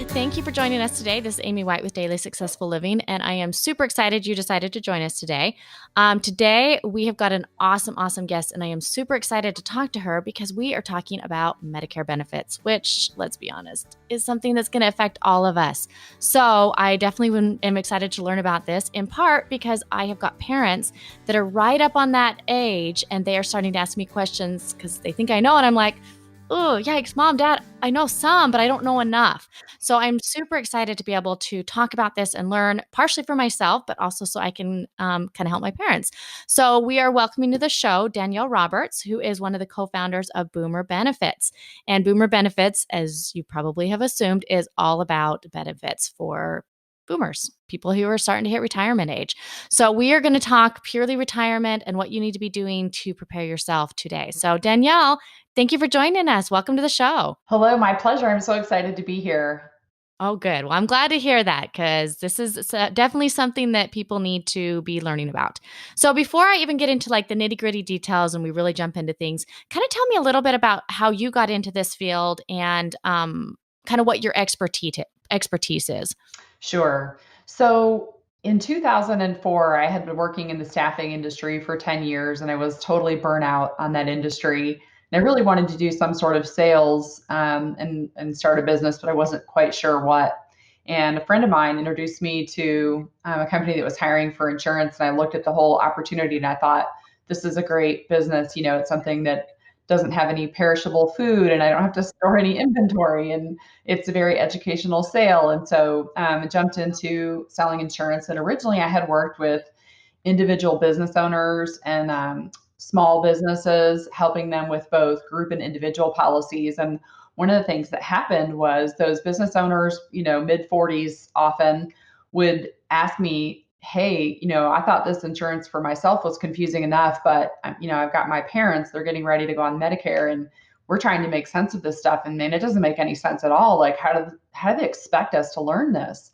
Thank you for joining us today. This is Amy White with Daily Successful Living, and I am super excited you decided to join us today. Today, we have got an awesome guest, and I am super excited to talk to her because we are talking about Medicare benefits, which, let's be honest, is something that's going to affect all of us. So I definitely am excited to learn about this, in part because I have got parents that are right up on that age, and they are starting to ask me questions because they think I know, and I'm like, oh, yikes, Mom, Dad, I know some, but I don't know enough. So I'm super excited to be able to talk about this and learn partially for myself, but also so I can kind of help my parents. So we are welcoming to the show Danielle Roberts, who is one of the co-founders of Boomer Benefits. And Boomer Benefits, as you probably have assumed, is all about benefits for boomers, people who are starting to hit retirement age. So we are going to talk purely retirement and what you need to be doing to prepare yourself today. So Danielle, thank you for joining us. Welcome to the show. Hello, my pleasure. I'm so excited to be here. Oh, good. Well, I'm glad to hear that because this is definitely something that people need to be learning about. So before I even get into like the nitty gritty details and we really jump into things, kind of tell me a little bit about how you got into this field and kind of what your expertise is. Sure. So in 2004, I had been working in the staffing industry for 10 years and I was totally burnt out on that industry. And I really wanted to do some sort of sales and start a business, but I wasn't quite sure what. And a friend of mine introduced me to a company that was hiring for insurance. And I looked at the whole opportunity and I thought, this is a great business. You know, it's something that doesn't have any perishable food and I don't have to store any inventory. And it's a very educational sale. And so I jumped into selling insurance. And originally I had worked with individual business owners and small businesses, helping them with both group and individual policies. And one of the things that happened was those business owners, you know, mid 40s often would ask me, hey, you know, I thought this insurance for myself was confusing enough, but you know, I've got my parents, they're getting ready to go on Medicare and we're trying to make sense of this stuff. And man, it doesn't make any sense at all. Like, how do they expect us to learn this?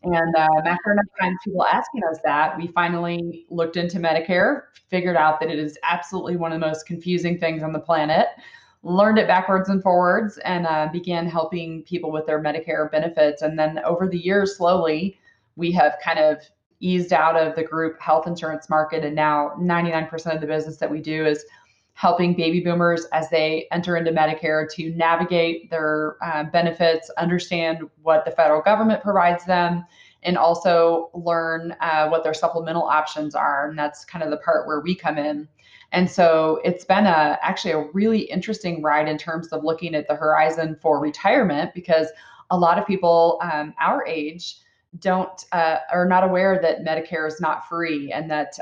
And after enough times people asking us that, we finally looked into Medicare, figured out that it is absolutely one of the most confusing things on the planet, learned it backwards and forwards, and began helping people with their Medicare benefits. And then over the years, slowly, we have kind of eased out of the group health insurance market. And now 99% of the business that we do is helping baby boomers as they enter into Medicare to navigate their benefits, understand what the federal government provides them, and also learn what their supplemental options are. And that's kind of the part where we come in. And so it's been actually a really interesting ride in terms of looking at the horizon for retirement because a lot of people our age don't are not aware that Medicare is not free and that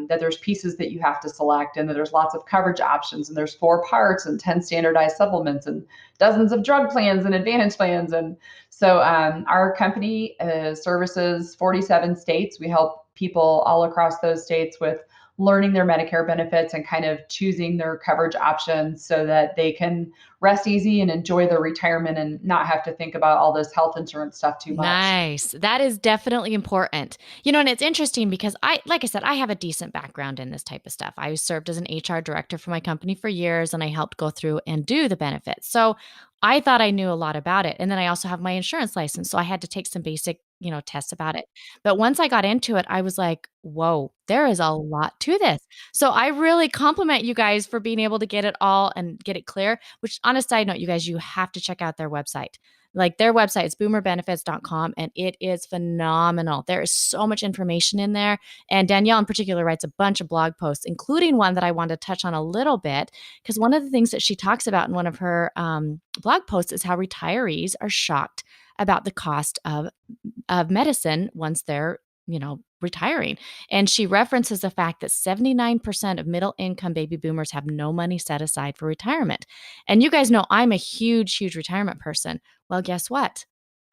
there's pieces that you have to select and that there's lots of coverage options and there's 4 parts and 10 standardized supplements and dozens of drug plans and advantage plans. And so our company services 47 states. We help people all across those states with learning their Medicare benefits and kind of choosing their coverage options so that they can rest easy and enjoy their retirement and not have to think about all this health insurance stuff too much. Nice. That is definitely important. And it's interesting because like I said, I have a decent background in this type of stuff. I served as an HR director for my company for years and I helped go through and do the benefits. So I thought I knew a lot about it. And then I also have my insurance license. So I had to take some basic, tests about it. But once I got into it, I was like, whoa, there is a lot to this. So I really compliment you guys for being able to get it all and get it clear, which on a side note, you guys, you have to check out their website. Like their website is boomerbenefits.com and it is phenomenal. There is so much information in there. And Danielle in particular writes a bunch of blog posts, including one that I wanted to touch on a little bit, because one of the things that she talks about in one of her blog posts is how retirees are shocked about the cost of medicine once they're retiring. And she references the fact that 79% of middle income baby boomers have no money set aside for retirement. And you guys know I'm a huge retirement person. Well, guess what?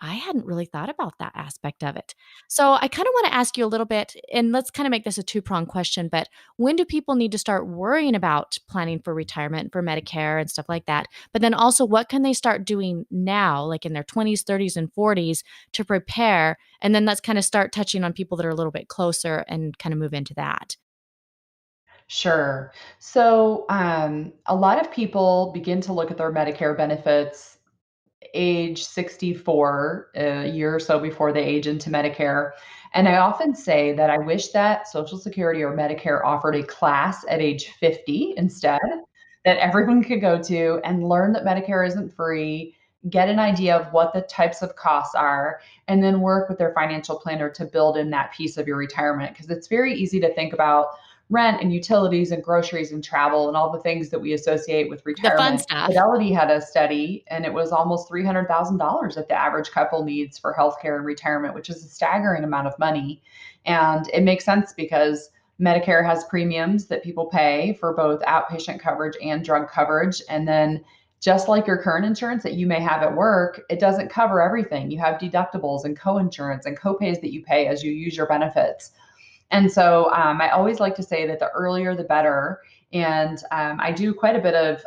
I hadn't really thought about that aspect of it. So I kind of want to ask you a little bit, and let's kind of make this a two-pronged question, but when do people need to start worrying about planning for retirement, for Medicare and stuff like that? But then also, what can they start doing now, like in their 20s, 30s, and 40s to prepare? And then let's kind of start touching on people that are a little bit closer and kind of move into that. Sure. So a lot of people begin to look at their Medicare benefits age 64, a year or so before they age into Medicare. And I often say that I wish that Social Security or Medicare offered a class at age 50 instead, that everyone could go to and learn that Medicare isn't free, get an idea of what the types of costs are, and then work with their financial planner to build in that piece of your retirement. Because it's very easy to think about rent and utilities and groceries and travel and all the things that we associate with The fun retirement. stuff. Fidelity had a study, and it was almost $300,000 that the average couple needs for healthcare and retirement, which is a staggering amount of money. And it makes sense because Medicare has premiums that people pay for both outpatient coverage and drug coverage. And then just like your current insurance that you may have at work, it doesn't cover everything. You have deductibles and co-insurance and copays that you pay as you use your benefits. And so I always like to say that the earlier the better. And I do quite a bit of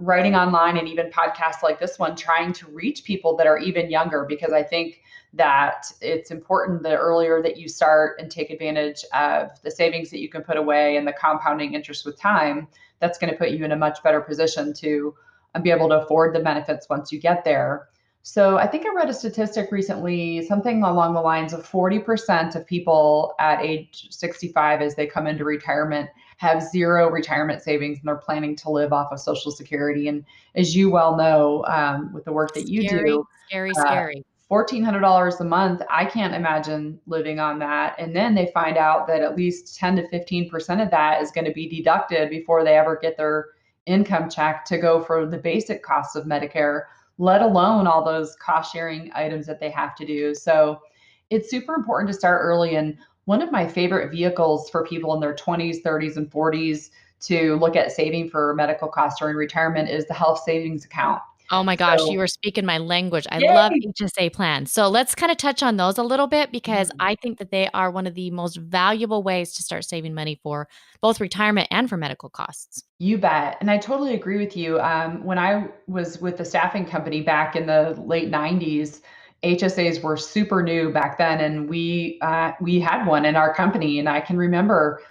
writing online and even podcasts like this one, trying to reach people that are even younger, because I think that it's important the earlier that you start and take advantage of the savings that you can put away and the compounding interest with time, that's going to put you in a much better position to be able to afford the benefits once you get there. So I think I read a statistic recently, something along the lines of 40% of people at age 65 as they come into retirement have zero retirement savings and they're planning to live off of Social Security. And as you well know, with the work that you Scary, do, scary, uh, scary. $1,400 a month, I can't imagine living on that. And then they find out that at least 10 to 15% of that is going to be deducted before they ever get their income check to go for the basic costs of Medicare, let alone all those cost sharing items that they have to do. So it's super important to start early. And one of my favorite vehicles for people in their 20s, 30s, and 40s to look at saving for medical costs during retirement is the health savings account. Oh my gosh, you So, are speaking my language. I love yay! HSA plans. So let's kind of touch on those a little bit because Mhm. I think that they are one of the most valuable ways to start saving money for both retirement and for medical costs. You bet. And I totally agree with you. When I was with the staffing company back in the late 90s, HSAs were super new back then, and we had one in our company. And I can remember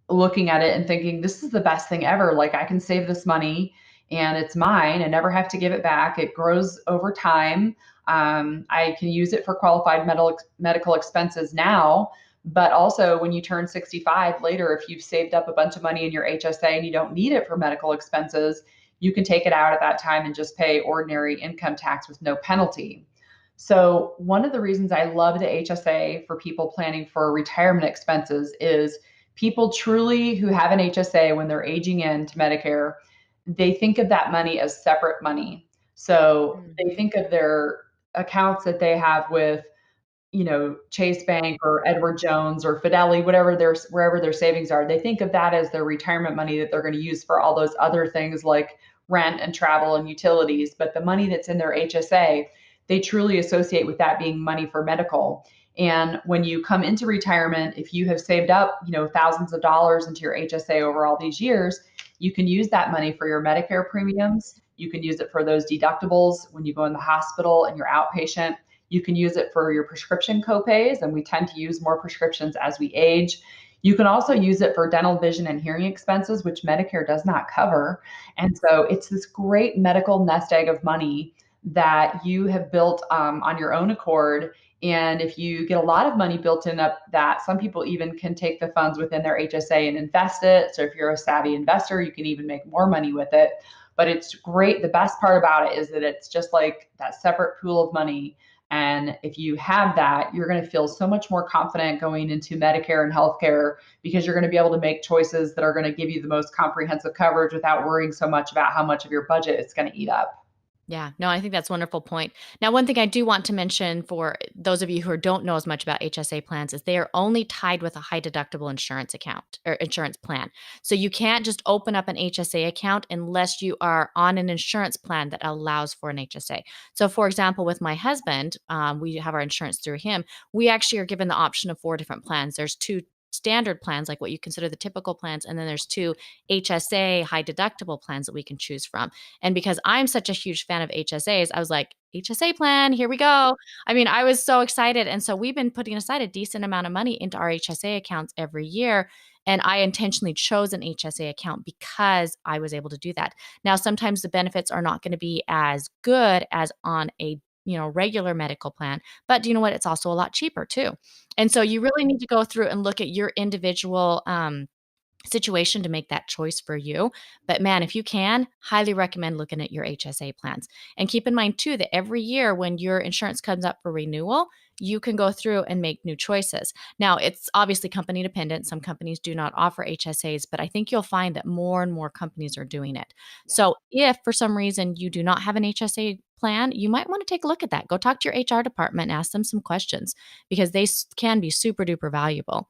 looking at it and thinking, this is the best thing ever. Like, I can save this money and it's mine and never have to give it back. It grows over time. I can use it for qualified medical expenses now. But also, when you turn 65 later, if you've saved up a bunch of money in your HSA and you don't need it for medical expenses, you can take it out at that time and just pay ordinary income tax with no penalty. So, one of the reasons I love the HSA for people planning for retirement expenses is people truly who have an HSA when they're aging into Medicare, they think of that money as separate money. So they Mhm. think of their accounts that they have with, Chase Bank or Edward Jones or Fidelity, wherever their savings are. They think of that as their retirement money that they're going to use for all those other things like rent and travel and utilities. But the money that's in their HSA, they truly associate with that being money for medical. And when you come into retirement, if you have saved up, thousands of dollars into your HSA over all these years, you can use that money for your Medicare premiums. You can use it for those deductibles when you go in the hospital and you're outpatient. You can use it for your prescription copays, and we tend to use more prescriptions as we age. You can also use it for dental, vision, and hearing expenses, which Medicare does not cover. And so it's this great medical nest egg of money that you have built on your own accord. And if you get a lot of money built in up that, some people even can take the funds within their HSA and invest it. So if you're a savvy investor, you can even make more money with it. But it's great. The best part about it is that it's just like that separate pool of money, and if you have that, you're going to feel so much more confident going into Medicare and healthcare because you're going to be able to make choices that are going to give you the most comprehensive coverage without worrying so much about how much of your budget it's going to eat up. Yeah, no, I think that's a wonderful point. Now, one thing I do want to mention for those of you who don't know as much about HSA plans is they are only tied with a high deductible insurance account or insurance plan. So you can't just open up an HSA account unless you are on an insurance plan that allows for an HSA. So, for example, with my husband, we have our insurance through him. We actually are given the option of four different plans. There's two standard plans, like what you consider the typical plans, and then there's two HSA high deductible plans that we can choose from. And because I'm such a huge fan of HSAs, I was like, HSA plan, here we go. I mean, I was so excited. And so we've been putting aside a decent amount of money into our HSA accounts every year. And I intentionally chose an HSA account because I was able to do that. Now, sometimes the benefits are not going to be as good as on a regular medical plan, but do you know what? It's also a lot cheaper too. And so you really need to go through and look at your individual situation to make that choice for you. But man, if you can, highly recommend looking at your HSA plans. And keep in mind too that every year when your insurance comes up for renewal, you can go through and make new choices. Now, it's obviously company dependent. Some companies do not offer HSAs, but I think you'll find that more and more companies are doing it. Yeah. So if for some reason you do not have an HSA plan, you might want to take a look at that. Go talk to your HR department and ask them some questions because they can be super duper valuable.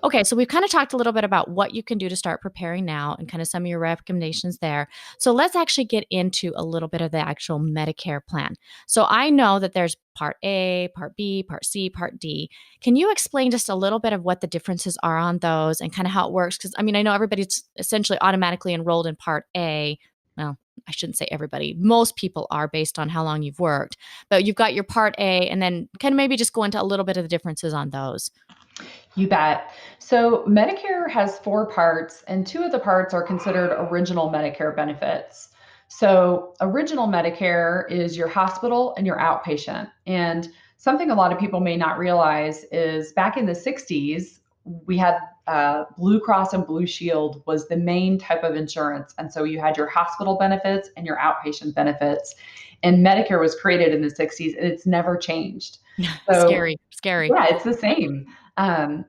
Okay, so we've kind of talked a little bit about what you can do to start preparing now and kind of some of your recommendations there. So let's actually get into a little bit of the actual Medicare plan. So I know that there's Part A, Part B, Part C, Part D. Can you explain just a little bit of what the differences are on those and kind of how it works? Because I know everybody's essentially automatically enrolled in Part A. Well, I shouldn't say everybody. Most people are based on how long you've worked. But you've got your Part A, and then kind of maybe just go into a little bit of the differences on those. You bet. So Medicare has four parts, and two of the parts are considered original Medicare benefits. So original Medicare is your hospital and your outpatient. And something a lot of people may not realize is back in the 60s, we had Blue Cross and Blue Shield was the main type of insurance. And so you had your hospital benefits and your outpatient benefits. And Medicare was created in the 60s and it's never changed. So Scary, scary. yeah, it's the same.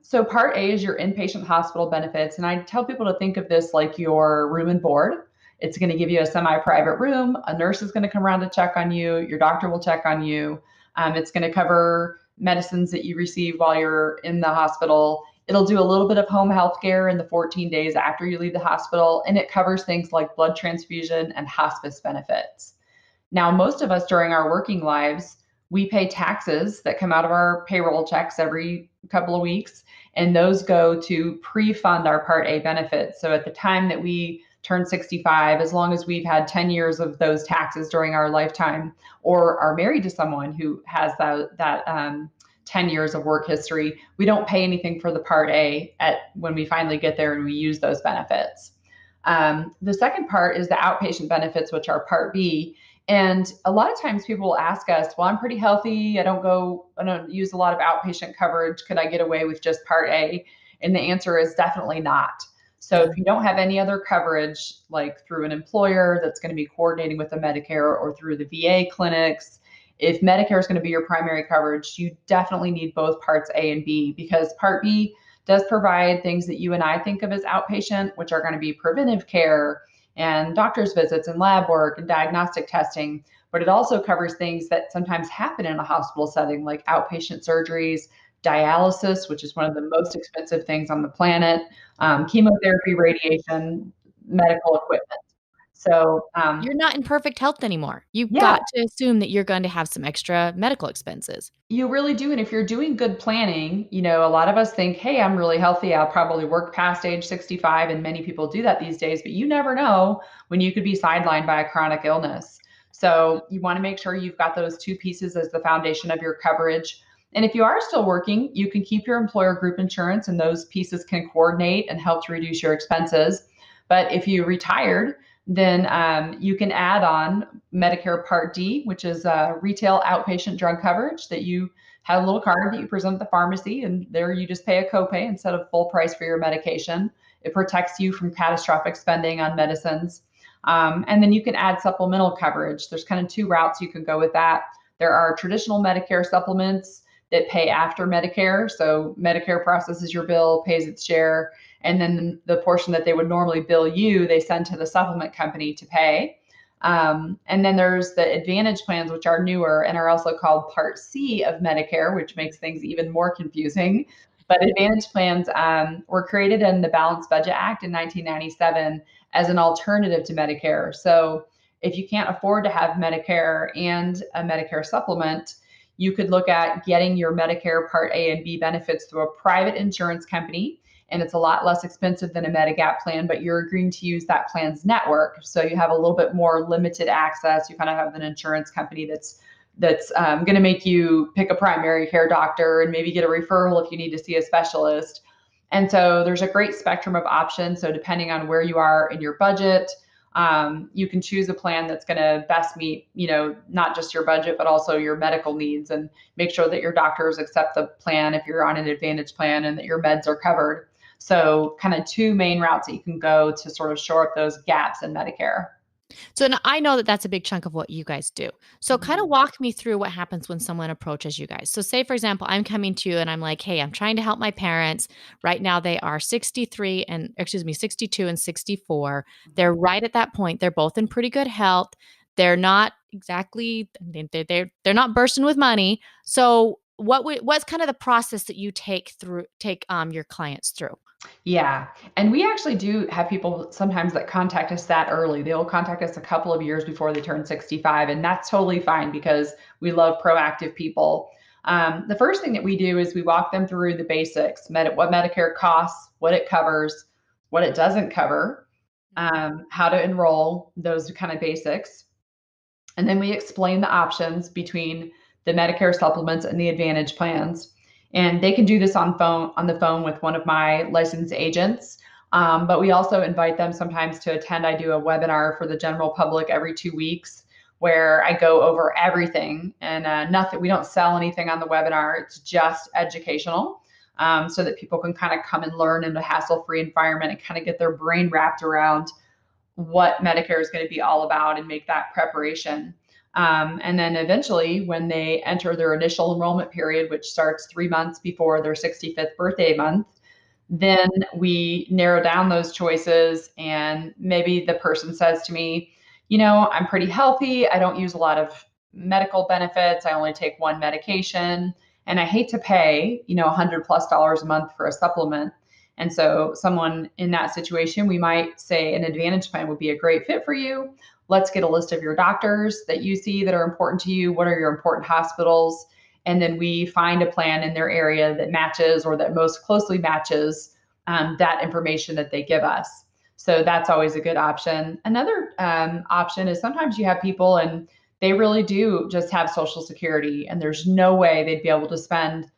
So Part A is your inpatient hospital benefits. And I tell people to think of this like your room and board. It's going to give you a semi-private room. A nurse is going to come around to check on you. Your doctor will check on you. It's going to cover medicines that you receive while you're in the hospital. It'll do a little bit of home health care in the 14 days after you leave the hospital. And it covers things like blood transfusion and hospice benefits. Now, most of us during our working lives, we pay taxes that come out of our payroll checks every couple of weeks, and those go to pre-fund our Part A benefits. So at the time that we turn 65, as long as we've had 10 years of those taxes during our lifetime, or are married to someone who has that 10 years of work history, we don't pay anything for the Part A when we finally get there and we use those benefits. The second part is the outpatient benefits, which are Part B. And a lot of times people will ask us, well, I'm pretty healthy. I don't use a lot of outpatient coverage. Could I get away with just Part A? And the answer is definitely not. So if you don't have any other coverage, like through an employer that's going to be coordinating with the Medicare or through the VA clinics, if Medicare is going to be your primary coverage, you definitely need both Parts A and B, because Part B does provide things that you and I think of as outpatient, which are going to be preventive care and doctor's visits and lab work and diagnostic testing. But it also covers things that sometimes happen in a hospital setting, like outpatient surgeries, dialysis, which is one of the most expensive things on the planet, chemotherapy, radiation, medical equipment. So, You're not in perfect health anymore. You've yeah, got to assume that you're going to have some extra medical expenses. you really do. And if you're doing good planning, a lot of us think, hey, I'm really healthy. I'll probably work past age 65. And many people do that these days, but you never know when you could be sidelined by a chronic illness. So you want to make sure you've got those two pieces as the foundation of your coverage. And if you are still working, you can keep your employer group insurance, and those pieces can coordinate and help to reduce your expenses. But if you retired, then you can add on Medicare Part D, which is retail outpatient drug coverage that you have a little card that you present at the pharmacy, and there you just pay a copay instead of full price for your medication. It protects you from catastrophic spending on medicines. And then you can add supplemental coverage. There's kind of two routes you can go with that. There are traditional Medicare supplements that pay after Medicare. So Medicare processes your bill, pays its share, and then the portion that they would normally bill you, they send to the supplement company to pay. And then there's the Advantage plans, which are newer and are also called Part C of Medicare, which makes things even more confusing. But Advantage plans were created in the Balanced Budget Act in 1997 as an alternative to Medicare. So if you can't afford to have Medicare and a Medicare supplement, you could look at getting your Medicare Part A and B benefits through a private insurance company. And it's a lot less expensive than a Medigap plan, but you're agreeing to use that plan's network. So you have a little bit more limited access. You kind of have an insurance company that's going to make you pick a primary care doctor and maybe get a referral if you need to see a specialist. And so there's a great spectrum of options. So depending on where you are in your budget, you can choose a plan that's going to best meet, not just your budget, but also your medical needs, and make sure that your doctors accept the plan if you're on an Advantage plan and that your meds are covered. So kind of two main routes that you can go to sort of shore up those gaps in Medicare. So I know that that's a big chunk of what you guys do. So kind of Mhm. walk me through what happens when someone approaches you guys. So say for example, I'm coming to you and I'm like, "Hey, I'm trying to help my parents. Right now they are 63 and excuse me, 62 and 64. They're right at that point. They're both in pretty good health. They're not exactly they're not bursting with money. So what's kind of the process that you take your clients through? Yeah. And we actually do have people sometimes that contact us that early. They'll contact us a couple of years before they turn 65, and that's totally fine because we love proactive people. The first thing that we do is we walk them through the basics, what Medicare costs, what it covers, what it doesn't cover, how to enroll, those kind of basics. And then we explain the options between the Medicare supplements and the Advantage plans. And they can do this on the phone with one of my licensed agents. But we also invite them sometimes to attend. I do a webinar for the general public every 2 weeks where I go over everything, and nothing. We don't sell anything on the webinar. It's just educational. So that people can kind of come and learn in a hassle-free environment and kind of get their brain wrapped around what Medicare is going to be all about and make that preparation. And then eventually, when they enter their initial enrollment period, which starts 3 months before their 65th birthday month, then we narrow down those choices. And maybe the person says to me, I'm pretty healthy. I don't use a lot of medical benefits. I only take one medication. And I hate to pay, $100+ a month for a supplement. And so, someone in that situation, we might say an Advantage plan would be a great fit for you. Let's get a list of your doctors that you see that are important to you. What are your important hospitals? And then we find a plan in their area that matches or that most closely matches that information that they give us. So that's always a good option. Another option is sometimes you have people and they really do just have Social Security, and there's no way they'd be able to spend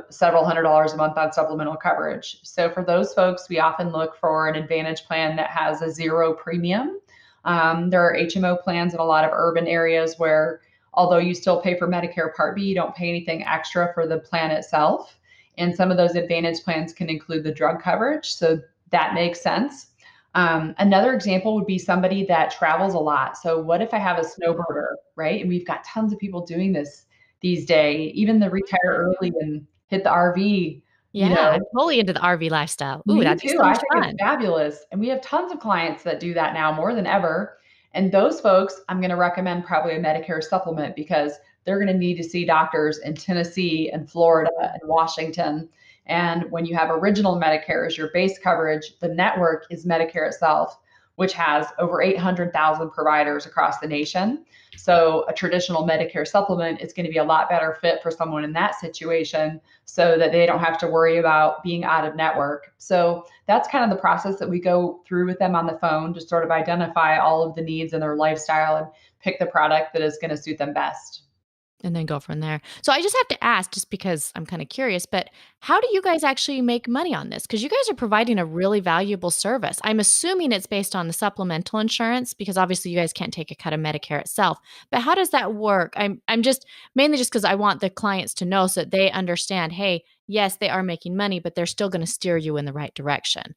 several $100s a month on supplemental coverage. So for those folks, we often look for an Advantage plan that has a zero premium. There are HMO plans in a lot of urban areas where, although you still pay for Medicare Part B, you don't pay anything extra for the plan itself. And some of those Advantage plans can include the drug coverage. So that makes sense. Another example would be somebody that travels a lot. So what if I have a snowbirder, right? And we've got tons of people doing this these days, even the retire early and hit the RV, you Yeah, I'm know, totally into the RV lifestyle. Ooh, me that'd be too. so I much think it's fun. fabulous. And we have tons of clients that do that now more than ever. And those folks, I'm going to recommend probably a Medicare supplement because they're going to need to see doctors in Tennessee and Florida and Washington. And when you have original Medicare as your base coverage, the network is Medicare itself, which has over 800,000 providers across the nation. So a traditional Medicare supplement is going to be a lot better fit for someone in that situation so that they don't have to worry about being out of network. So that's kind of the process that we go through with them on the phone to sort of identify all of the needs in their lifestyle and pick the product that is going to suit them best. And then go from there. So I just have to ask, just because I'm kind of curious, but how do you guys actually make money on this? Because you guys are providing a really valuable service. I'm assuming it's based on the supplemental insurance because obviously you guys can't take a cut of Medicare itself. But how does that work? I'm just mainly just because I want the clients to know so that they understand, hey, yes, they are making money, but they're still going to steer you in the right direction.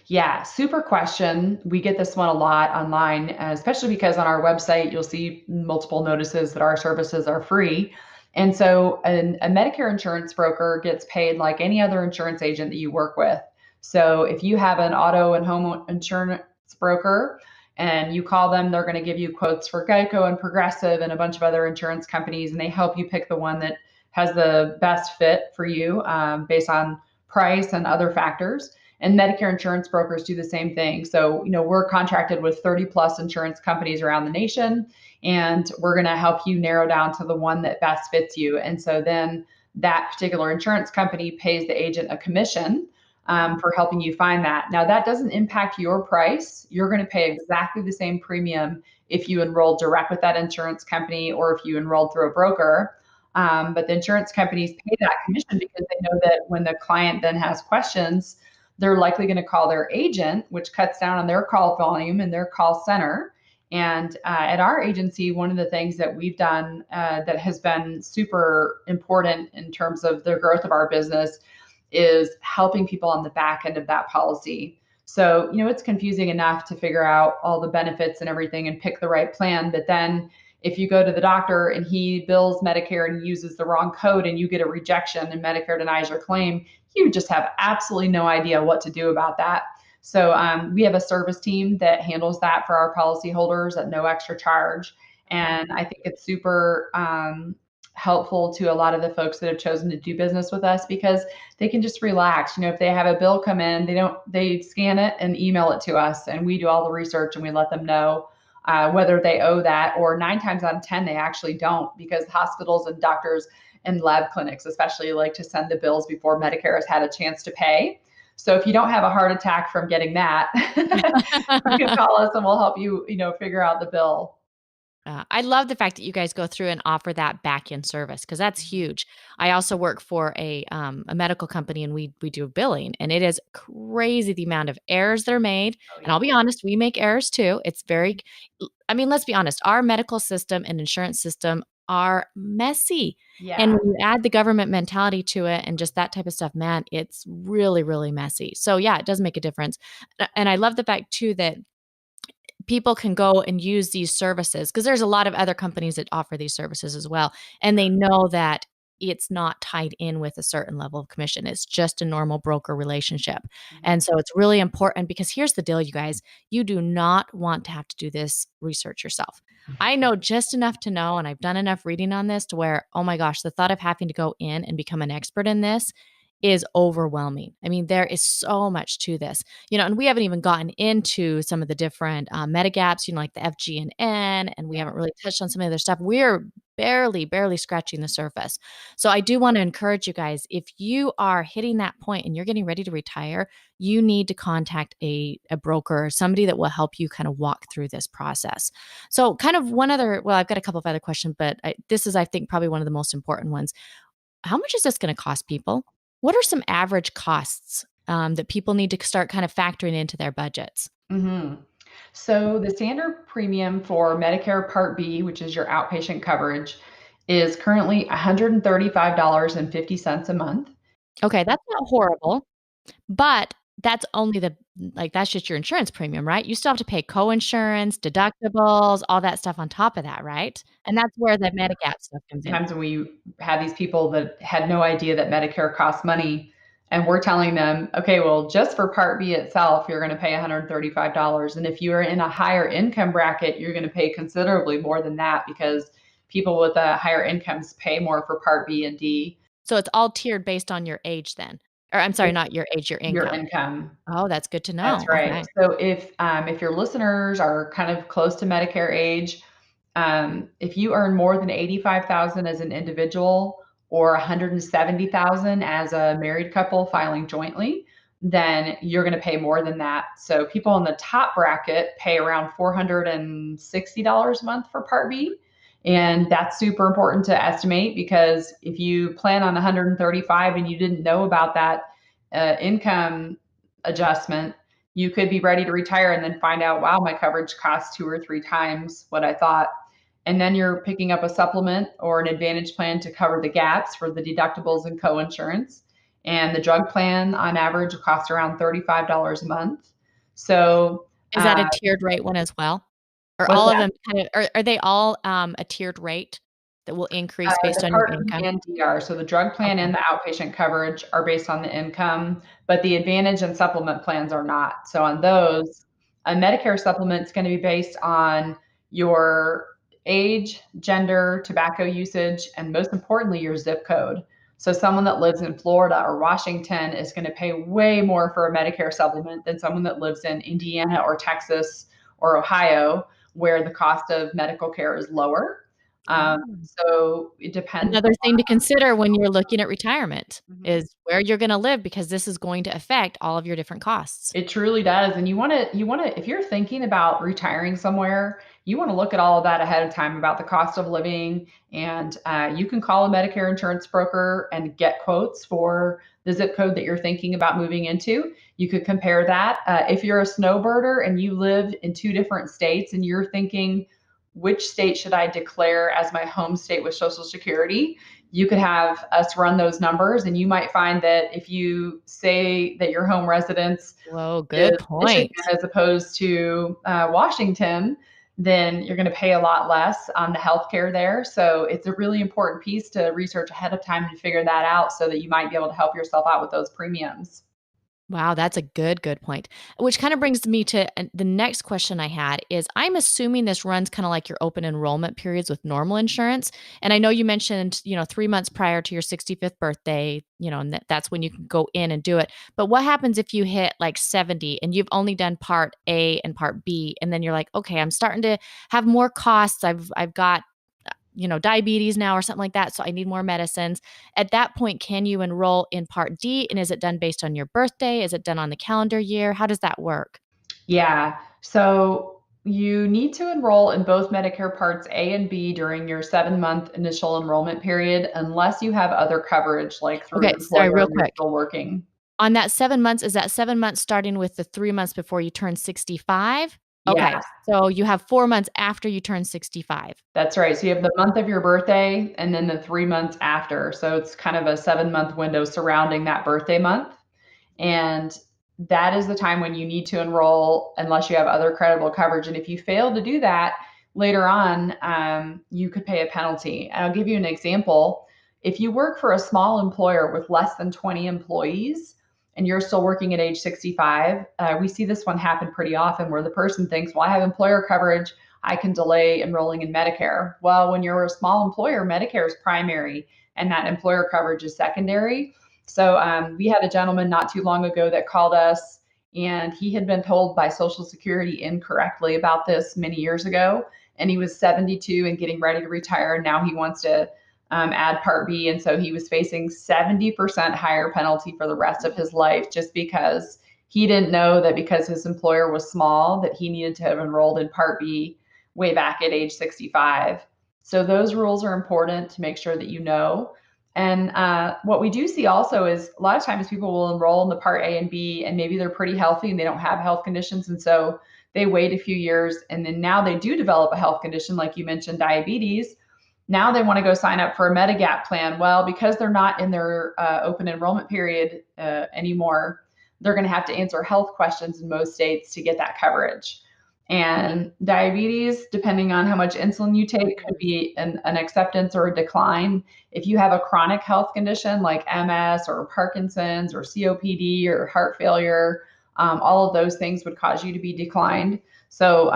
Yeah, super question. We get this one a lot online, especially because on our website, you'll see multiple notices that our services are free. And so a Medicare insurance broker gets paid like any other insurance agent that you work with. So if you have an auto and home insurance broker and you call them, they're going to give you quotes for Geico and Progressive and a bunch of other insurance companies, and they help you pick the one that has the best fit for you based on price and other factors. And Medicare insurance brokers do the same thing. So, we're contracted with 30 plus insurance companies around the nation, and we're going to help you narrow down to the one that best fits you. And so then that particular insurance company pays the agent a commission for helping you find that. Now, that doesn't impact your price. You're going to pay exactly the same premium if you enroll direct with that insurance company or if you enrolled through a broker. But the insurance companies pay that commission because they know that when the client then has questions, they're likely going to call their agent, which cuts down on their call volume and their call center. And at our agency, one of the things that we've done that has been super important in terms of the growth of our business is helping people on the back end of that policy. So, it's confusing enough to figure out all the benefits and everything and pick the right plan. But then if you go to the doctor and he bills Medicare and uses the wrong code and you get a rejection and Medicare denies your claim, you just have absolutely no idea what to do about that. So we have a service team that handles that for our policyholders at no extra charge. And I think it's super helpful to a lot of the folks that have chosen to do business with us because they can just relax. If they have a bill come in, they scan it and email it to us, and we do all the research and we let them know whether they owe that, or 9 times out of 10 they actually don't, because hospitals and doctors and lab clinics especially like to send the bills before Medicare has had a chance to pay. So if you don't have a heart attack from getting that, you can call us and we'll help you, figure out the bill. I love the fact that you guys go through and offer that back-end service because that's huge. I also work for a medical company, and we do billing, and it is crazy the amount of errors that are made. Oh, And I'll yeah. be honest, we make errors too. It's very, I mean, let's be honest, our medical system and insurance system are messy. And Yeah. when you add the government mentality to it and just that type of stuff, man, it's really, really messy. So yeah, it does make a difference. And I love the fact too that people can go and use these services because there's a lot of other companies that offer these services as well. And they know that it's not tied in with a certain level of commission. It's just a normal broker relationship. And so it's really important because here's the deal, you guys, you do not want to have to do this research yourself. I know just enough to know, and I've done enough reading on this to where, oh my gosh, the thought of having to go in and become an expert in this is overwhelming. I mean, there is so much to this, and we haven't even gotten into some of the different Medigaps, like the FG&N, and we haven't really touched on some of the other stuff. We're barely scratching the surface. So I do want to encourage you guys, if you are hitting that point and you're getting ready to retire, you need to contact a broker or somebody that will help you kind of walk through this process. So kind of I've got a couple of other questions, but this is, I think, probably one of the most important ones. How much is this going to cost people? What are some average costs that people need to start kind of factoring into their budgets? hmm So the standard premium for Medicare Part B, which is your outpatient coverage, is currently $135.50 a month. Okay, that's not horrible, but that's only that's just your insurance premium, right? You still have to pay co-insurance, deductibles, all that stuff on top of that, right? And that's where the Medigap stuff comes in. Times when we had these people that had no idea that Medicare costs money, and we're telling them, okay, well, just for Part B itself, you're going to pay $135. And if you're in a higher income bracket, you're going to pay considerably more than that because people with higher incomes pay more for Part B and D. So it's all tiered based on your age then. Or I'm sorry, It's not your age, your your income. income. Oh, that's good to That's know. right. Okay. So if your listeners are kind of close to Medicare age, if you earn more than 85,000 as an individual or 170,000 as a married couple filing jointly, then you're going to pay more than that. So people in the top bracket pay around $460 a month for Part B. And that's super important to estimate because if you plan on 135 and you didn't know about that income adjustment, you could be ready to retire and then find out, wow, my coverage costs 2 or 3 times what I thought. And then you're picking up a supplement or an advantage plan to cover the gaps for the deductibles and co-insurance. And the drug plan on average costs around $35 a month. So Is that a tiered rate one as well? Or what's all of that? them kind of are they all, a tiered rate that will increase based The on your Part B income? and D are. So the drug plan Okay. and the outpatient coverage are based on the income, but the Advantage and supplement plans are not. So on those, a Medicare supplement is going to be based on your age, gender, tobacco usage, and most importantly, your zip code. So someone that lives in Florida or Washington is going to pay way more for a Medicare supplement than someone that lives in Indiana or Texas or Ohio, where the cost of medical care is lower. Oh. So it depends a Another thing to lot. consider when you're looking at retirement Mhm. is where you're gonna live because this is going to affect all of your different costs. It truly does, and you wanna if you're thinking about retiring somewhere, you wanna look at all of that ahead of time about the cost of living, and, you can call a Medicare insurance broker and get quotes for the zip code that you're thinking about moving into. You could compare that. If you're a snowbirder and you live in 2 different states and you're thinking, "Which state should I declare as my home state with Social Security?" You could have us run those numbers, and you might find that if you say that your home residence Whoa, good is Michigan point. as opposed to Washington, then you're going to pay a lot less on the healthcare there. So it's a really important piece to research ahead of time and figure that out so that you might be able to help yourself out with those premiums. Wow, that's a good point. Which kind of brings me to the next question I had is I'm assuming this runs kind of like your open enrollment periods with normal insurance. And I know you mentioned, 3 months prior to your 65th birthday, and that's when you can go in and do it. But what happens if you hit like 70 and you've only done part A and part B and then you're like, "Okay, I'm starting to have more costs. I've got diabetes now or something like that. So I need more medicines." At that point, can you enroll in Part D? And is it done based on your birthday? Is it done on the calendar year? How does that work? Yeah. So you need to enroll in both Medicare Parts A and B during your 7-month initial enrollment period, unless you have other coverage, like through Okay, an sorry, employer real and you're quick. still working. On that 7 months, is that 7 months starting with the 3 months before you turn 65? Yeah. Okay, so you have 4 months after you turn 65. That's right. So you have the month of your birthday and then the 3 months after. So it's kind of a 7-month window surrounding that birthday month. And that is the time when you need to enroll unless you have other credible coverage. And if you fail to do that later on, you could pay a penalty. And I'll give you an example. If you work for a small employer with less than 20 employees and you're still working at age 65, we see this one happen pretty often where the person thinks, well, I have employer coverage. I can delay enrolling in Medicare. Well, when you're a small employer, Medicare is primary and that employer coverage is secondary. So we had a gentleman not too long ago that called us, and he had been told by Social Security incorrectly about this many years ago. And he was 72 and getting ready to retire. And now he wants to add Part B. And so he was facing 70% higher penalty for the rest of his life just because he didn't know that because his employer was small, that he needed to have enrolled in Part B way back at age 65. So those rules are important to make sure that you know. And what we do see also is a lot of times people will enroll in the Part A and B, and maybe they're pretty healthy and they don't have health conditions. And so they wait a few years, and then now they do develop a health condition, like you mentioned, diabetes. Now they want to go sign up for a Medigap plan. Well, because they're not in their open enrollment period anymore, they're going to have to answer health questions in most states to get that coverage. And diabetes, depending on how much insulin you take, could be an acceptance or a decline. If you have a chronic health condition like MS or Parkinson's or COPD or heart failure, all of those things would cause you to be declined. So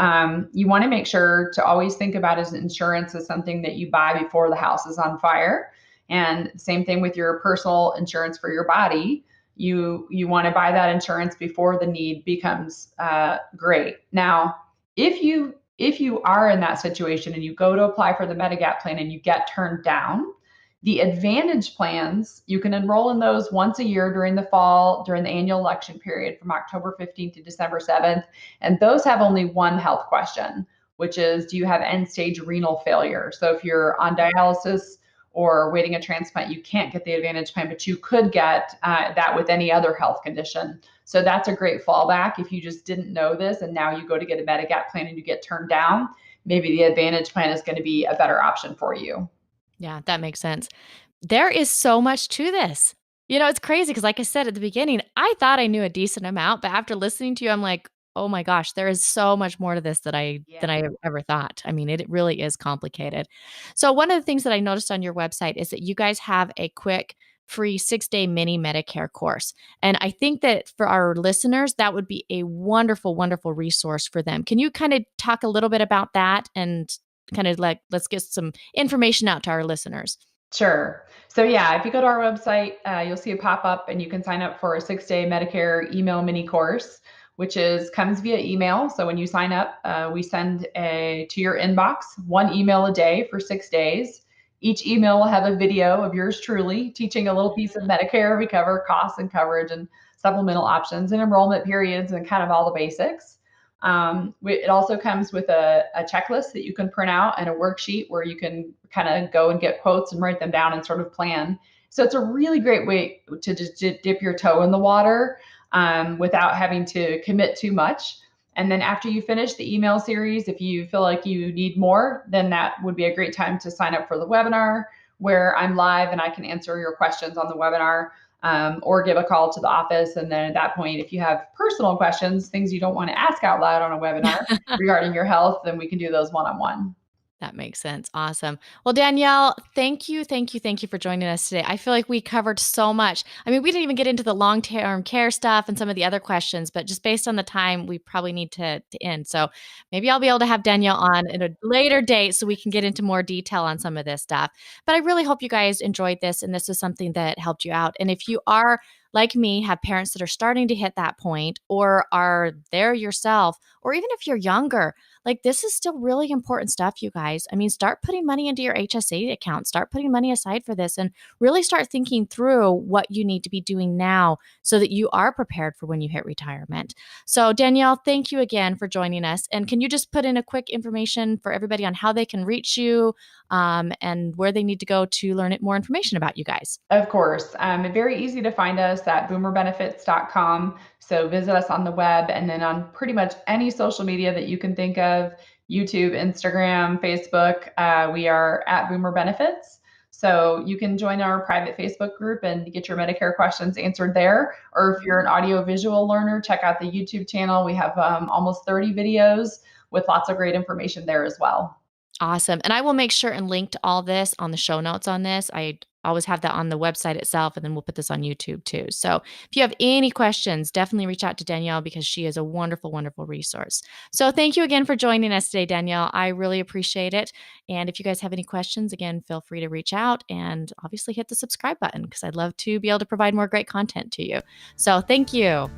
you want to make sure to always think about as insurance as something that you buy before the house is on fire. And same thing with your personal insurance for your body. You want to buy that insurance before the need becomes great. Now, if you are in that situation and you go to apply for the Medigap plan and you get turned down, the Advantage plans, you can enroll in those once a year during the fall, during the annual election period from October 15th to December 7th. And those have only one health question, which is, do you have end stage renal failure? So if you're on dialysis or waiting a transplant, you can't get the Advantage plan, but you could get that with any other health condition. So that's a great fallback if you just didn't know this and now you go to get a Medigap plan and you get turned down. Maybe the Advantage plan is going to be a better option for you. Yeah, that makes sense. There is so much to this. It's crazy because, like I said at the beginning, I thought I knew a decent amount, but after listening to you, I'm like, "Oh my gosh, there is so much more to this Yeah. than I ever thought." I mean, it really is complicated. So one of the things that I noticed on your website is that you guys have a quick free 6-day mini Medicare course. And I think that for our listeners, that would be a wonderful, wonderful resource for them. Can you kind of talk a little bit about that and kind of like let's get some information out to our listeners? Sure. So yeah, if you go to our website, you'll see a pop up and you can sign up for a 6-day Medicare email mini course. which comes via email. So when you sign up, we send to your inbox 1 email a day for 6 days. Each email will have a video of yours truly teaching a little piece of Medicare. We cover costs and coverage and supplemental options and enrollment periods and kind of all the basics. It also comes with a checklist that you can print out and a worksheet where you can kind of go and get quotes and write them down and sort of plan. So it's a really great way to just dip your toe in the water without having to commit too much. And then after you finish the email series, if you feel like you need more, then that would be a great time to sign up for the webinar where I'm live and I can answer your questions on the webinar. Or give a call to the office. And then at that point, if you have personal questions, things you don't want to ask out loud on a webinar regarding your health, then we can do those one-on-one. That makes sense. Awesome. Well, Danielle, thank you for joining us today. I feel like we covered so much. I mean, we didn't even get into the long-term care stuff and some of the other questions, but just based on the time, we probably need to end. So maybe I'll be able to have Danielle on at a later date so we can get into more detail on some of this stuff. But I really hope you guys enjoyed this and this is something that helped you out. And if you are like me, have parents that are starting to hit that point or are there yourself, or even if you're younger, like this is still really important stuff, you guys. I mean, start putting money into your HSA account, start putting money aside for this, and really start thinking through what you need to be doing now so that you are prepared for when you hit retirement. So, Danielle, thank you again for joining us. And can you just put in a quick information for everybody on how they can reach you and where they need to go to learn more information about you guys? Of course. Very easy to find us at boomerbenefits.com. So visit us on the web and then on pretty much any social media that you can think of, YouTube, Instagram, Facebook. We are at Boomer Benefits. So you can join our private Facebook group and get your Medicare questions answered there. Or if you're an audio-visual learner, check out the YouTube channel. We have almost 30 videos with lots of great information there as well. Awesome. And I will make sure and link to all this on the show notes on this. I always have that on the website itself, and then we'll put this on YouTube too. So if you have any questions, definitely reach out to Danielle because she is a wonderful, wonderful resource. So thank you again for joining us today, Danielle. I really appreciate it. And if you guys have any questions, again, feel free to reach out and obviously hit the subscribe button because I'd love to be able to provide more great content to you. So thank you.